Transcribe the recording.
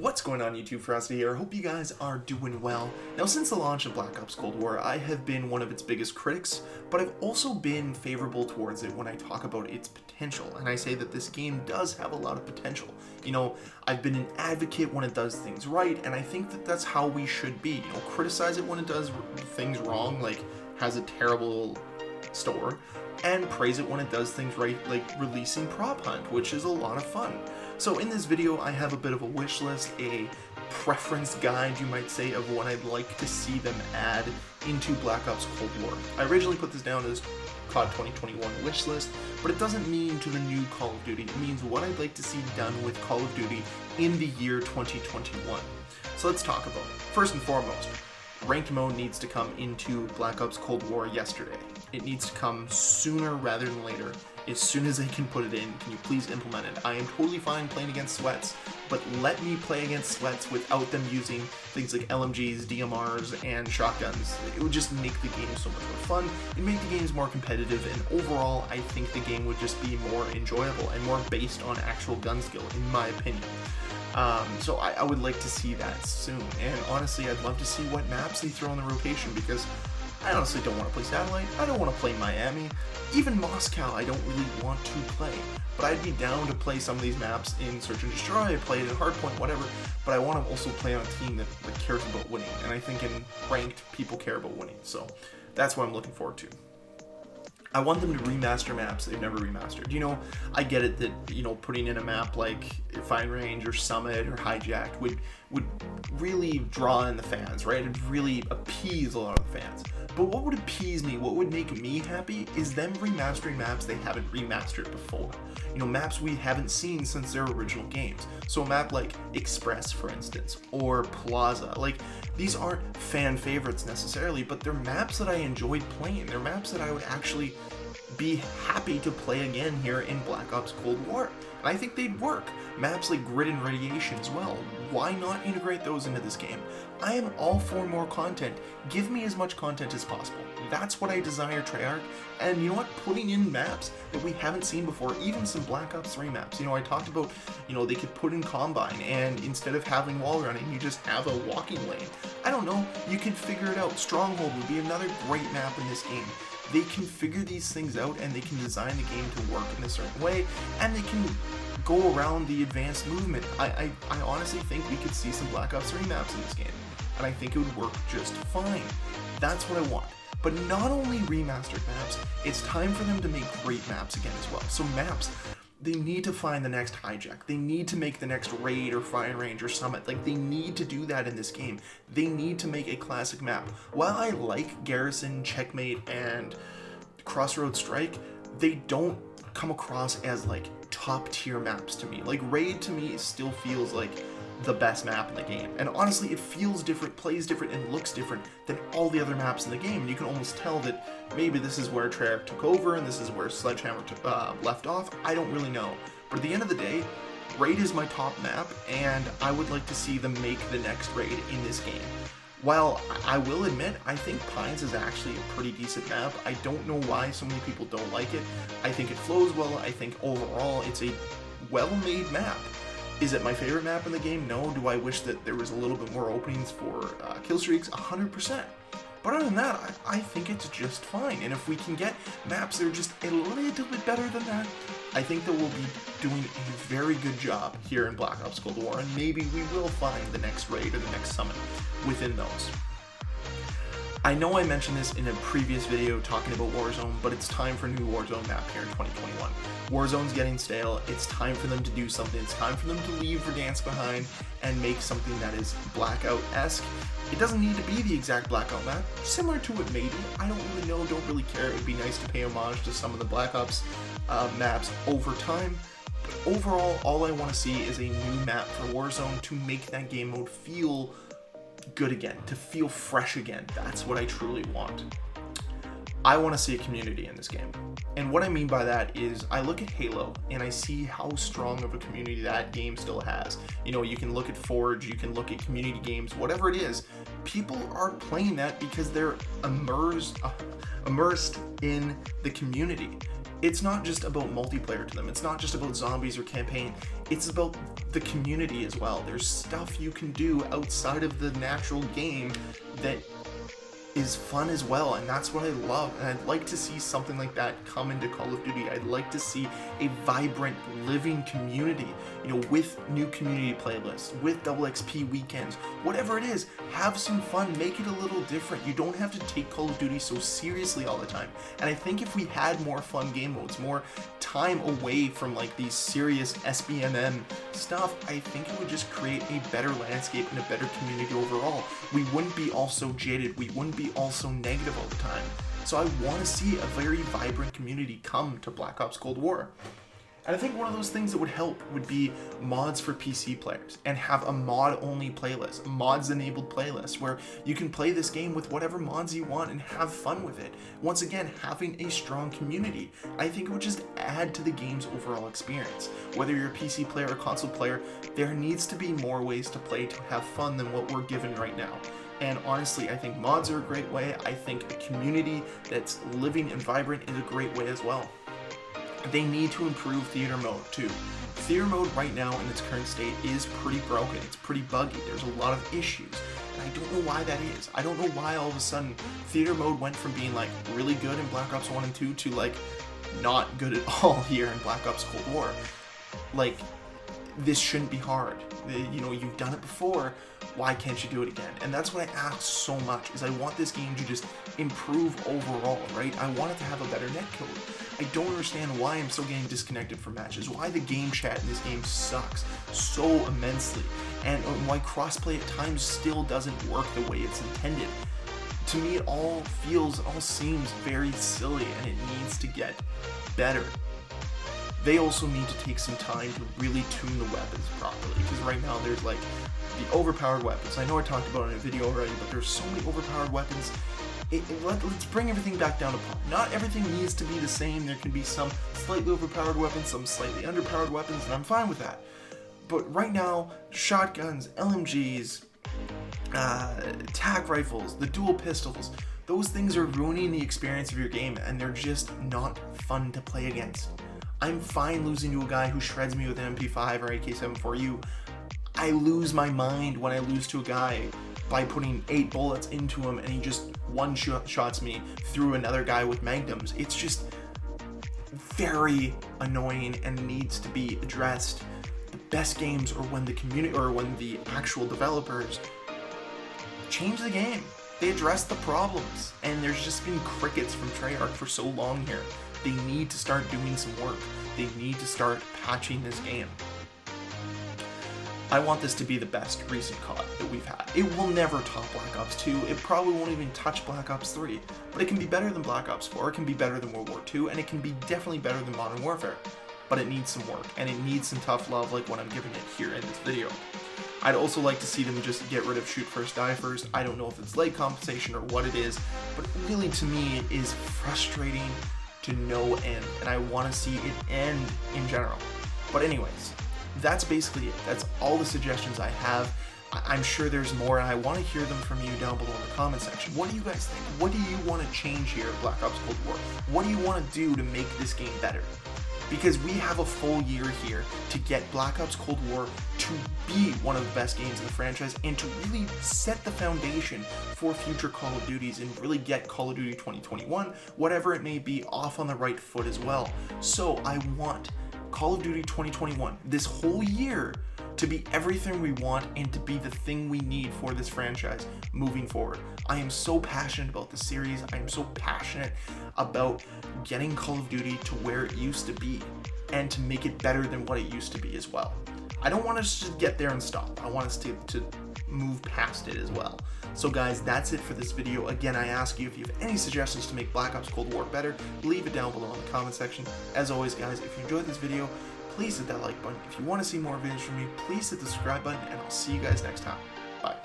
What's going on YouTube? Ferocity here. Hope you guys are doing well. Now, since the launch of Black Ops Cold War, I have been one of its biggest critics, but I've also been favorable towards it when I talk about its potential, and I say that this game does have a lot of potential. You know, I've been an advocate when it does things right, and I think that that's how we should be. You know, criticize it when it does things wrong, like has a terrible store, and praise it when it does things right, like releasing Prop Hunt, which is a lot of fun. So in this video, I have a bit of a wish list, a preference guide, you might say, of what I'd like to see them add into Black Ops Cold War. I originally put this down as COD 2021 wish list, but it doesn't mean to the new Call of Duty. It means what I'd like to see done with Call of Duty in the year 2021. So let's talk about it. First and foremost, ranked mode needs to come into Black Ops Cold War yesterday. It needs to come sooner rather than later. As soon as they can put it in, can you please implement it? I am totally fine playing against sweats, but let me play against sweats without them using things like LMGs, DMRs, and shotguns. It would just make the game so much more fun and make the games more competitive, and overall, I think the game would just be more enjoyable and more based on actual gun skill, in my opinion. So I would like to see that soon, and honestly, I'd love to see what maps they throw in the rotation, because I honestly don't want to play Satellite, I don't want to play Miami, even Moscow I don't really want to play, but I'd be down to play some of these maps in Search and Destroy, I play it in Hardpoint, whatever, but I want to also play on a team that cares about winning, and I think in Ranked, people care about winning, so that's what I'm looking forward to. I want them to remaster maps they've never remastered. You know, I get it that, you know, putting in a map like Fine Range or Summit or Hijacked would really draw in the fans, right? It'd really appease a lot of the fans. But what would appease me, what would make me happy, is them remastering maps they haven't remastered before. You know, maps we haven't seen since their original games. So a map like Express, for instance, or Plaza. Like, these aren't fan favorites necessarily, but they're maps that I enjoyed playing. They're maps that I would actually be happy to play again here in Black Ops Cold War. And I think they'd work. Maps like Grid and Radiation as well. Why not integrate those into this game? I am all for more content. Give me as much content as possible. That's what I desire, Treyarch. And you know what? Putting in maps that we haven't seen before, even some Black Ops 3 maps. You know, I talked about, you know, they could put in Combine, and instead of having wall running, you just have a walking lane. I don't know, you can figure it out. Stronghold would be another great map in this game. They can figure these things out, and they can design the game to work in a certain way, and they can go around the advanced movement. I honestly think we could see some Black Ops 3 maps in this game, and I think it would work just fine. That's what I want. But not only remastered maps, it's time for them to make great maps again as well. So maps, they need to find the next Hijack. They need to make the next Raid or Fire Range or Summit. Like, they need to do that in this game. They need to make a classic map. While I like Garrison, Checkmate, and Crossroads Strike, they don't come across as like top tier maps to me. Like, Raid to me still feels like the best map in the game, and honestly it feels different, plays different, and looks different than all the other maps in the game, and you can almost tell that maybe this is where Treyarch took over and this is where Sledgehammer left off. I don't really know, but at the end of the day, Raid is my top map, and I would like to see them make the next Raid in this game. While I will admit, I think Pines is actually a pretty decent map. I don't know why so many people don't like it. I think it flows well. I think overall it's a well-made map. Is it my favorite map in the game? No. Do I wish that there was a little bit more openings for kill streaks? 100%. But other than that, I think it's just fine. And if we can get maps that are just a little bit better than that, I think that we'll be doing a very good job here in Black Ops Cold War, and maybe we will find the next Raid or the next Summit within those. I know I mentioned this in a previous video talking about Warzone, but it's time for a new Warzone map here in 2021. Warzone's getting stale. It's time for them to do something. It's time for them to leave Verdansk behind and make something that is Blackout-esque. It doesn't need to be the exact Blackout map. Similar to it maybe. I don't really know, don't really care. It would be nice to pay homage to some of the Black Ops maps over time. But overall, all I want to see is a new map for Warzone to make that game mode feel good again, to feel fresh again. That's what I truly want. I want to see a community in this game. And what I mean by that is I look at Halo and I see how strong of a community that game still has. You know, you can look at Forge, you can look at community games, whatever it is. People are playing that because they're immersed in the community. It's not just about multiplayer to them. It's not just about zombies or campaign. It's about the community as well. There's stuff you can do outside of the natural game that is fun as well, and that's what I love. And I'd like to see something like that come into Call of Duty. I'd like to see a vibrant, living community, you know, with new community playlists, with double XP weekends, whatever it is. Have some fun, make it a little different. You don't have to take Call of Duty so seriously all the time. And I think if we had more fun game modes, more time away from like these serious SBMM stuff, I think it would just create a better landscape and a better community overall. We wouldn't be all so jaded. We wouldn't be all so negative all the time. So I want to see a very vibrant community come to Black Ops Cold War. And I think one of those things that would help would be mods for PC players, and have a mod-only playlist, a mods-enabled playlist, where you can play this game with whatever mods you want and have fun with it. Once again, having a strong community, I think it would just add to the game's overall experience. Whether you're a PC player or console player, there needs to be more ways to play to have fun than what we're given right now. And honestly, I think mods are a great way. I think a community that's living and vibrant is a great way as well. They need to improve theater mode too. Theater mode right now in its current state is pretty broken. It's pretty buggy. There's a lot of issues. And I don't know why that is. I don't know why all of a sudden theater mode went from being like really good in Black Ops 1 and 2 to like not good at all here in Black Ops Cold War. Like, this shouldn't be hard. You know, you've done it before. Why can't you do it again? And that's what I ask so much, is I want this game to just improve overall, right? I want it to have a better netcode. I don't understand why I'm still getting disconnected from matches, why the game chat in this game sucks so immensely, and why crossplay at times still doesn't work the way it's intended. To me, it all seems very silly, and it needs to get better. They also need to take some time to really tune the weapons properly, because right now there's like the overpowered weapons. I know I talked about it in a video already, but there's so many overpowered weapons. Let's bring everything back down to par. Not everything needs to be the same. There can be some slightly overpowered weapons, some slightly underpowered weapons, and I'm fine with that. But right now, shotguns, LMGs, tac rifles, the dual pistols, those things are ruining the experience of your game, and they're just not fun to play against. I'm fine losing to a guy who shreds me with an MP5 or AK-74U. I lose my mind when I lose to a guy by putting 8 bullets into him and he just one-shots me through another guy with magnums. It's just very annoying and needs to be addressed. The best games are when the community, or when the actual developers change the game. They address the problems, and there's just been crickets from Treyarch for so long here. They need to start doing some work. They need to start patching this game. I want this to be the best recent COD that we've had. It will never top Black Ops 2. It probably won't even touch Black Ops 3. But it can be better than Black Ops 4. It can be better than World War II. And it can be definitely better than Modern Warfare. But it needs some work. And it needs some tough love like what I'm giving it here in this video. I'd also like to see them just get rid of shoot first, die first. I don't know if it's leg compensation or what it is. But really, to me, it is frustrating to no end. And I want to see it end in general. But anyways, that's basically it. That's all the suggestions I have. I'm sure there's more, and I want to hear them from you down below in the comment section. What do you guys think? What do you want to change here at Black Ops Cold War? What do you want to do to make this game better? Because we have a full year here to get Black Ops Cold War to be one of the best games in the franchise, and to really set the foundation for future Call of Duties, and really get Call of Duty 2021, whatever it may be, off on the right foot as well. So I want Call of Duty 2021, this whole year, to be everything we want and to be the thing we need for this franchise moving forward. I am so passionate about the series. I am so passionate about getting Call of Duty to where it used to be, and to make it better than what it used to be as well. I don't want us to just get there and stop. I want us to move past it as well. So guys, that's it for this video. Again, I ask you, if you have any suggestions to make Black Ops Cold War better, leave it down below in the comment section. As always guys, if you enjoyed this video, please hit that like button. If you want to see more videos from me, please hit the subscribe button, and I'll see you guys next time. Bye.